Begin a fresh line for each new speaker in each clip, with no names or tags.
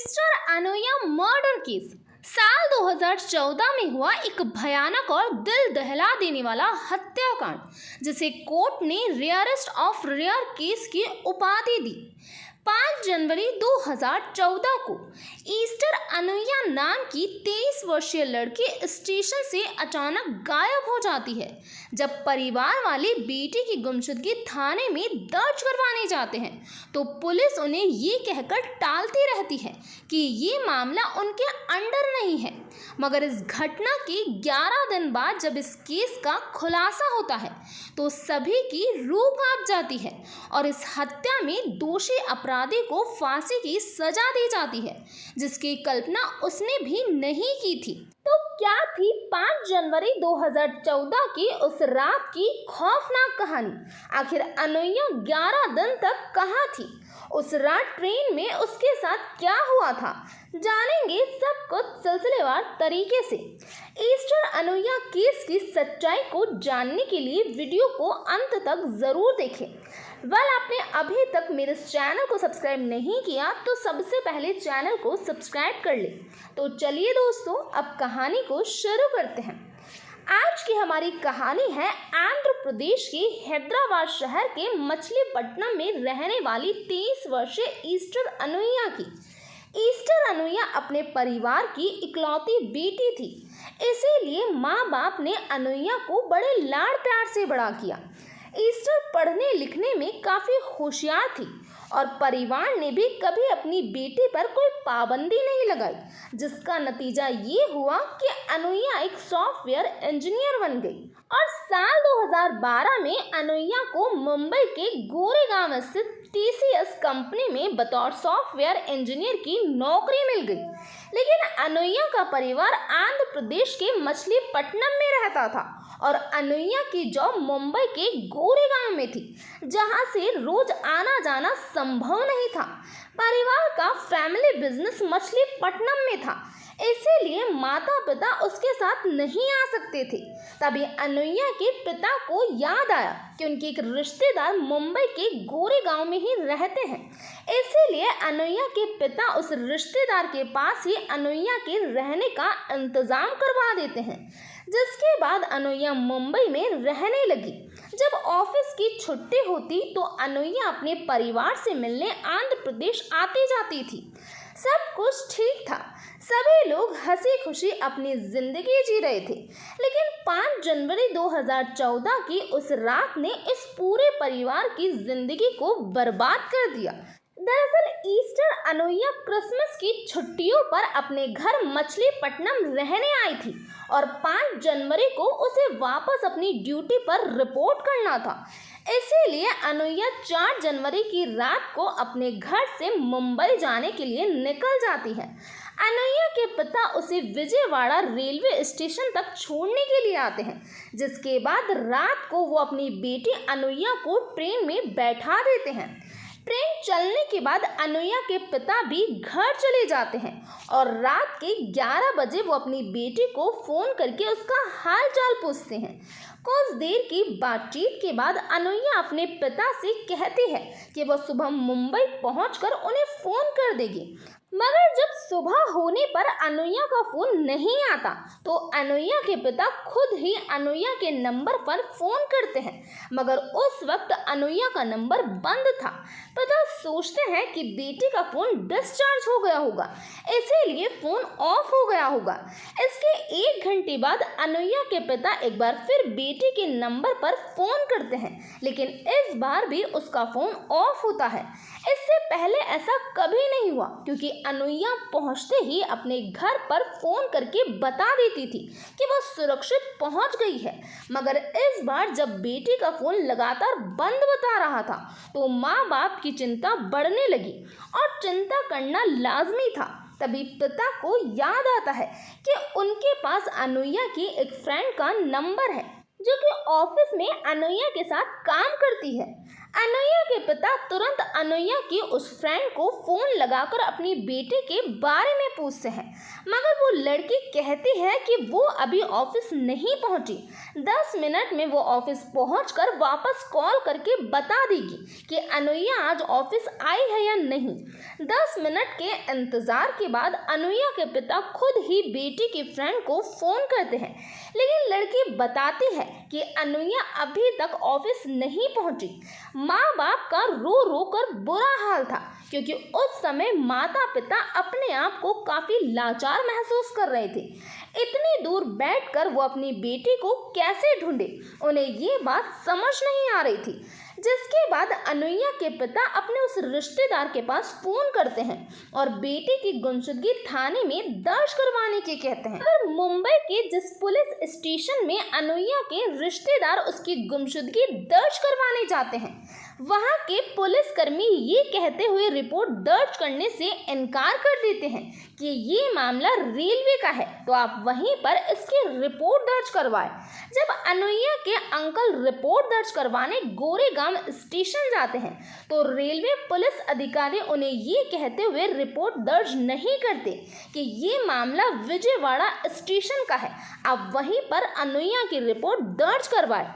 Easter Anuya murder case. साल 2014 में हुआ एक भयानक और दिल दहला देने वाला हत्याकांड, जिसे कोर्ट ने रेयरेस्ट ऑफ रेयर केस की उपाधि दी। 5 जनवरी 2014 को ईस्टर अनुया नाम की 23 वर्षीय लड़की स्टेशन से अचानक गायब हो जाती है। जब परिवार वाले बेटी की गुमशुदगी थाने में दर्ज करवाने जाते हैं तो पुलिस उन्हें ये कहकर टालती रहती है कि ये मामला उनके अंडर नहीं है। मगर इस घटना के 11 दिन बाद जब इस केस का खुलासा होता है तो सभी की रूह कांप जाती है और इस हत्या में दोषी अपराधी को फांसी की सजा दी जाती है, जिसकी कल्पना उसने भी नहीं की थी। तो क्या थी 5 जनवरी 2014 की उस रात की खौफनाक कहानी? आखिर अनुया 11 दिन तक कहाँ थी? उस रात ट्रेन में उसके साथ क्या हुआ था? जानेंगे सब कुछ सिलसिलेवार तरीके से। ईस्टर अनुया केस की सच्चाई को जानने के लिए वीडियो को अंत तक जरूर देखें। आपने अभी तक मेरे चैनल को सब्सक्राइब नहीं किया तो सबसे पहले चैनल को सब्सक्राइब कर ले। तो चलिए दोस्तों, अब कहानी को शुरू करते हैं। आज की हमारी कहानी है आंध्र प्रदेश के हैदराबाद शहर के मछलीपट्टनम में रहने वाली 23 वर्षीय ईस्टर अनुया की। ईस्टर अनुया अपने परिवार की इकलौती बेटी थी, इसीलिए माँ बाप ने अनुया को बड़े लाड़ प्यार से बड़ा किया। ईस्टर पढ़ने लिखने में काफ़ी होशियार थी और परिवार ने भी कभी अपनी बेटी पर कोई पाबंदी नहीं लगाई, जिसका नतीजा ये हुआ कि अनुया एक सॉफ्टवेयर इंजीनियर बन गई। और साल 2012 में अनुया को मुंबई के गोरेगांव स्थित TCS कंपनी में बतौर सॉफ्टवेयर इंजीनियर की नौकरी मिल गई। लेकिन अनुया का परिवार आंध्र प्रदेश के मछलीपट्टनम में रहता था और अनुया की जॉब मुंबई के गोरेगांव में थी, जहां से रोज आना जाना संभव नहीं था। परिवार का फैमिली बिजनेस मछलीपट्टनम में था, इसीलिए माता पिता उसके साथ नहीं आ सकते थे। तभी अनुया के पिता को याद आया कि उनके एक रिश्तेदार मुंबई के गोरेगांव में ही रहते हैं, इसीलिए अनुया के पिता उस रिश्तेदार के पास ही अनुया के रहने का इंतजाम करवा देते हैं, जिसके बाद अनुया मुंबई में रहने लगी। जब ऑफिस की छुट्टी होती तो अनुया अपने परिवार से मिलने आंध्र प्रदेश आती जाती थी। सब कुछ ठीक था, सभी लोग हंसी खुशी अपनी जिंदगी जी रहे थे। लेकिन 5 जनवरी 2014 की उस रात ने इस पूरे परिवार की जिंदगी को बर्बाद कर दिया। दरअसल ईस्टर अनुया क्रिसमस की छुट्टियों पर अपने घर मछलीपट्टनम रहने आई थी और 5 जनवरी को उसे वापस अपनी ड्यूटी पर रिपोर्ट करना था। इसीलिए अनुया 4 जनवरी की रात को अपने घर से मुंबई जाने के लिए निकल जाती है। अनुया के पिता उसे विजयवाड़ा रेलवे स्टेशन तक छोड़ने के लिए आते हैं, जिसके बाद रात को वो अपनी बेटी अनुया को ट्रेन में बैठा देते हैं। ट्रेन चलने के बाद अनुया के पिता भी घर चले जाते हैं और रात के 11 बजे वो अपनी बेटी को फ़ोन करके उसका हाल चाल पूछते हैं। कुछ देर की बातचीत के बाद अनुया अपने पिता से कहती है कि वह सुबह मुंबई पहुंचकर उन्हें फ़ोन कर देगी। मगर जब सुबह होने पर अनुया का फ़ोन नहीं आता तो अनुया के पिता खुद ही अनुया के नंबर पर फ़ोन करते हैं, मगर उस वक्त अनुया का नंबर बंद था। पिता सोचते हैं कि बेटी का फ़ोन डिस्चार्ज हो गया होगा, इसीलिए फ़ोन ऑफ हो गया होगा। इसके 1 घंटे बाद अनुया के पिता एक बार फिर बेटी के नंबर पर फ़ोन करते हैं, लेकिन इस बार भी उसका फ़ोन ऑफ होता है। इससे पहले ऐसा कभी नहीं हुआ, क्योंकि अनुया पहुंचते ही अपने घर पर फ़ोन करके बता देती थी कि वह सुरक्षित पहुंच गई है। मगर इस बार जब बेटी का फ़ोन लगातार बंद बता रहा था तो माँ बाप की चिंता बढ़ने लगी और चिंता करना लाजमी था। तभी पिता को याद आता है कि उनके पास अनुया की एक फ्रेंड का नंबर है, जो कि ऑफिस में अनुया के साथ काम करती है। अनुया के पिता तुरंत अनुया की उस फ्रेंड को फोन लगाकर अपनी बेटे के बारे में पूछते हैं, मगर वो लड़की कहती है कि वो अभी ऑफिस नहीं पहुंची। 10 मिनट में वो ऑफिस पहुंचकर वापस कॉल करके बता देगी कि अनुया आज ऑफिस आई है या नहीं। 10 मिनट के इंतजार के बाद अनुया के पिता खुद ही बेटी की फ्रेंड को फोन करते हैं, लेकिन लड़की बताती है कि अनुया अभी तक ऑफिस नहीं पहुंची। माँ बाप का रो रो कर बुरा हाल था, क्योंकि उस समय माता पिता अपने आप को काफी लाचार महसूस कर रहे थे। इतनी दूर बैठकर वो अपनी बेटी को कैसे ढूंढे, उन्हें ये बात समझ नहीं आ रही थी। जिसके बाद अनुया के पिता अपने उस रिश्तेदार के पास फोन करते हैं और बेटी की गुमशुदगी थाने में दर्ज करवाने के कहते हैं। अगर मुंबई के जिस पुलिस स्टेशन में अनुया के रिश्तेदार उसकी गुमशुदगी दर्ज करवाने जाते हैं, वहां के पुलिसकर्मी ये कहते हुए रिपोर्ट दर्ज करने से इनकार कर देते हैं कि ये मामला रेलवे का है, तो आप वहीं पर इसकी रिपोर्ट दर्ज करवाएं। जब अनुया के अंकल रिपोर्ट दर्ज करवाने गोरेगांव स्टेशन जाते हैं, तो रेलवे पुलिस अधिकारी उन्हें ये कहते हुए रिपोर्ट दर्ज नहीं करते कि ये मामला विजयवाड़ा स्टेशन का है, आप वहीं पर अनुया की रिपोर्ट दर्ज करवाएं।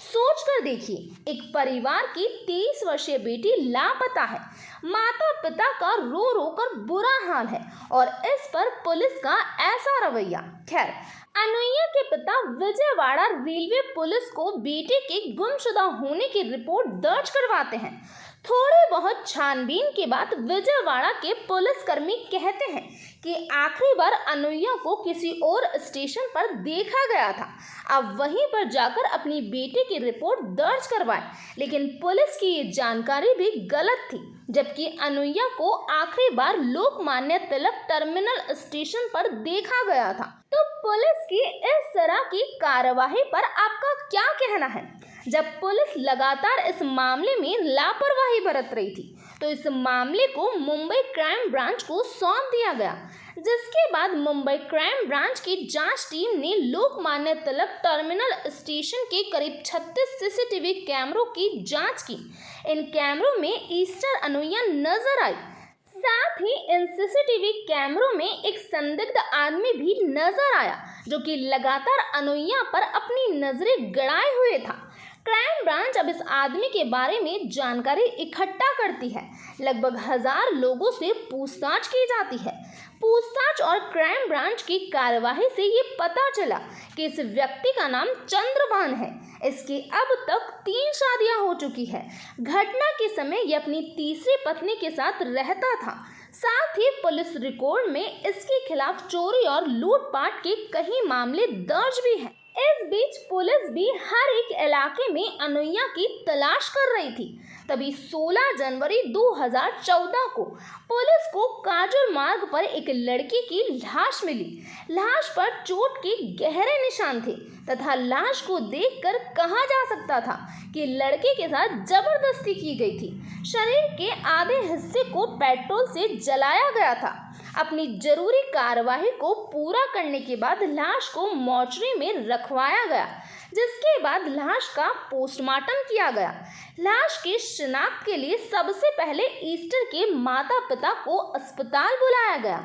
सोच कर देखिए, एक परिवार की 23 वर्षीय बेटी लापता है, माता पिता का रो रो कर बुरा हाल है और इस पर पुलिस का ऐसा रवैया। खैर, अनुया के पिता विजयवाड़ा रेलवे पुलिस को बेटे के गुमशुदा होने की रिपोर्ट दर्ज करवाते हैं। थोड़े बहुत छानबीन के बाद विजयवाड़ा के पुलिसकर्मी कहते हैं कि आखिरी बार अनुया को किसी और स्टेशन पर देखा गया था, अब वहीं पर जाकर अपनी बेटे की रिपोर्ट दर्ज करवाएं। लेकिन पुलिस की ये जानकारी भी गलत थी, जबकि अनुया को आखिरी बार लोकमान्य तिलक टर्मिनल स्टेशन पर देखा गया था। तो पुलिस की इस तरह की कार्यवाही पर आपका क्या कहना है? जब पुलिस लगातार इस मामले में लापरवाही बरत रही थी, तो इस मामले को मुंबई क्राइम ब्रांच को सौंप दिया गया, जिसके बाद मुंबई क्राइम ब्रांच की जांच टीम ने लोकमान्य तिलक टर्मिनल स्टेशन के करीब 36 सीसीटीवी कैमरों की जांच की। इन कैमरों में ईस्टर अनुया नजर आई। साथ ही इन सीसीटीवी कैमरों में एक संदिग्ध आदमी भी नजर आया, जो कि लगातार अनुया पर अपनी नजरें गड़ाए हुए था। क्राइम ब्रांच अब इस आदमी के बारे में जानकारी इकट्ठा करती है। लगभग 1000 लोगों से पूछताछ की जाती है। पूछताछ और क्राइम ब्रांच की कार्यवाही से ये पता चला कि इस व्यक्ति का नाम चंद्रभान है। इसकी अब तक 3 शादियां हो चुकी है। घटना के समय ये अपनी तीसरी पत्नी के साथ रहता था। साथ ही पुलिस रिकॉर्ड में इसके खिलाफ चोरी और लूटपाट के कई मामले दर्ज भी हैं। इस बीच पुलिस भी हर एक इलाके में अनुया की तलाश कर रही थी। तभी 16 जनवरी 2014 को पुलिस को काजोल मार्ग पर एक लड़की की लाश मिली। लाश पर चोट के गहरे निशान थे तथा लाश को देखकर कहा जा सकता था कि लड़के के साथ जबरदस्ती की गई थी। शरीर के आधे हिस्से को पेट्रोल से जलाया गया था। अपनी जरूरी कार्यवाही को पूरा करने के बाद लाश को मोर्चरी में रखवाया गया, जिसके बाद लाश का पोस्टमार्टम किया गया। लाश की शिनाख्त के लिए सबसे पहले ईस्टर के माता पिता को अस्पताल बुलाया गया।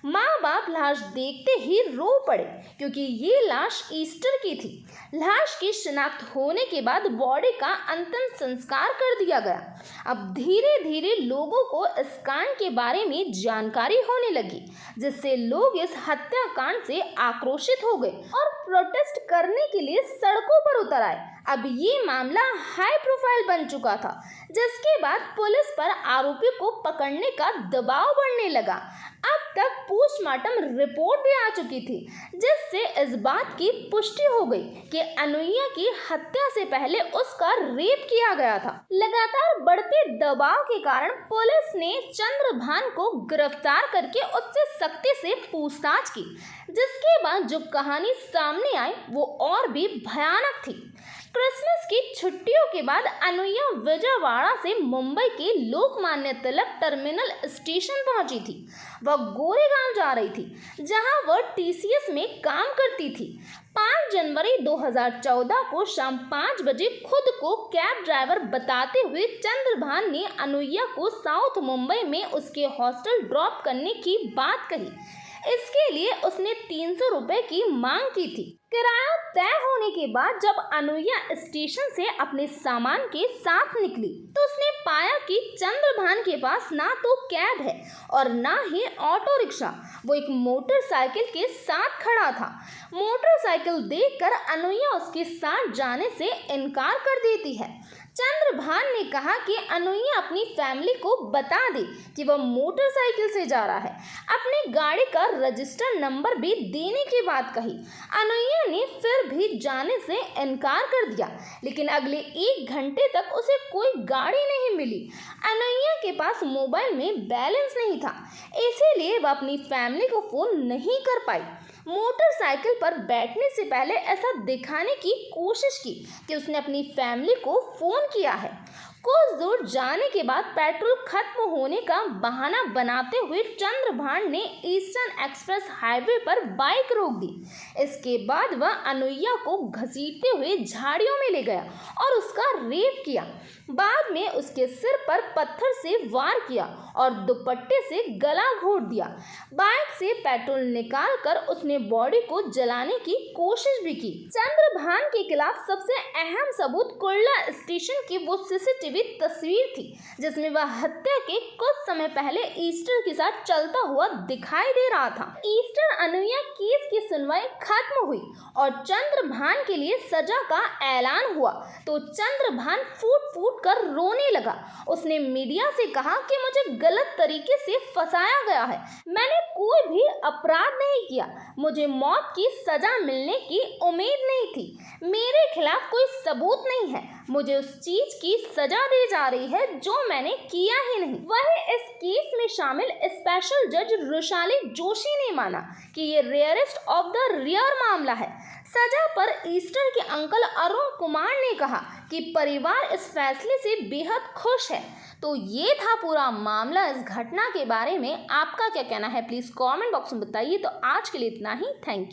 माँ बाप लाश देखते ही रो पड़े, क्योंकि ये लाश ईस्टर की थी। लाश की शिनाख्त होने के बाद बॉडी का अंतिम संस्कार कर दिया गया। अब धीरे धीरे लोगों को इस कांड के बारे में जानकारी होने लगी, जिससे लोग इस हत्याकांड से आक्रोशित हो गए और प्रोटेस्ट करने के लिए सड़कों पर उतर आए। अब ये मामला हाई प्रोफाइल बन चुका था, जिसके बाद पुलिस पर आरोपी को पकड़ने का दबाव बढ़ने लगा। अब तक पोस्टमार्टम रिपोर्ट भी आ चुकी थी, जिससे इस बात की पुष्टि हो गई कि अनुया की हत्या से पहले उसका रेप किया गया था। लगातार बढ़ते दबाव के कारण पुलिस ने चंद्रभान को गिरफ्तार करके उससे सख्ती से पूछताछ की, जिसके बाद जो कहानी सामने आई वो और भी भयानक थी। क्रिसमस की छुट्टियों के बाद अनुया विजयवाड़ा से मुंबई के लोकमान्य तिलक टर्मिनल स्टेशन पहुंची थी। वह गोरेगांव जा रही थी, जहां वह टीसीएस में काम करती थी। 5 जनवरी 2014 को शाम 5 बजे खुद को कैब ड्राइवर बताते हुए चंद्रभान ने अनुया को साउथ मुंबई में उसके हॉस्टल ड्रॉप करने की बात कही। इसके लिए उसने 300 रुपए की मांग की थी। किराया तय होने के बाद जब अनुया स्टेशन से अपने सामान के साथ निकली तो उसने पाया कि चंद्रभान के पास ना तो कैब है और ना ही ऑटो रिक्शा। वो एक मोटरसाइकिल के साथ खड़ा था। मोटरसाइकिल देखकर अनुया उसके साथ जाने से इनकार कर देती है। चंद्रभान ने कहा कि अनुया अपनी फैमिली को बता दे कि वह मोटरसाइकिल से जा रहा है। अपनी गाड़ी का रजिस्टर नंबर भी देने की बात कही। अनुया ने फिर भी जाने से इनकार कर दिया, लेकिन अगले 1 घंटे तक उसे कोई गाड़ी नहीं मिली। अनुया के पास मोबाइल में बैलेंस नहीं था, इसीलिए वह अपनी फैमिली को फोन नहीं कर पाई। मोटरसाइकिल पर बैठने से पहले ऐसा दिखाने की कोशिश की कि उसने अपनी फैमिली को फोन किया है। कुछ दूर जाने के बाद पेट्रोल खत्म होने का बहाना बनाते हुए चंद्रभान ने ईस्टर्न एक्सप्रेस हाईवे पर बाइक रोक दी। इसके बाद वह अनुया को घसीटते हुए झाड़ियों में ले गया और उसका रेप किया। बाद में उसके सिर पर पत्थर से वार किया और दुपट्टे से गला घोट दिया। बाइक से पेट्रोल निकालकर उसने बॉडी को जलाने की कोशिश भी की। चंद्रभान के खिलाफ सबसे अहम सबूत कुर्ला स्टेशन की वो सीसीटीवी तस्वीर थी, जिसमें वह हत्या के कुछ समय पहले ईस्टर के साथ चलता हुआ दिखाई दे रहा था। ईस्टर अनुया केस की सुनवाई खत्म हुई और चंद्रभान के लिए सजा का ऐलान हुआ तो चंद्रभान फूट फूट कर रोने लगा। उसने मीडिया से कहा कि मुझे गलत तरीके से फंसाया गया है, मैंने कोई भी अपराध नहीं किया, मुझे मौत की सजा मिलने की उम्मीद नहीं थी, मेरे खिलाफ कोई सबूत नहीं है, मुझे उस चीज की सजा दी जा रही है जो मैंने किया ही नहीं। वही इस केस में शामिल स्पेशल जज रुशाली जोशी ने माना कि ये रेयरेस्ट ऑफ द रेयर मामला है। सजा पर ईस्टर के अंकल अरुण कुमार ने कहा कि परिवार इस फैसले से बेहद खुश है। तो ये था पूरा मामला। इस घटना के बारे में आपका क्या कहना है, प्लीज़ कमेंट बॉक्स में बताइए। तो आज के लिए इतना ही, थैंक यू।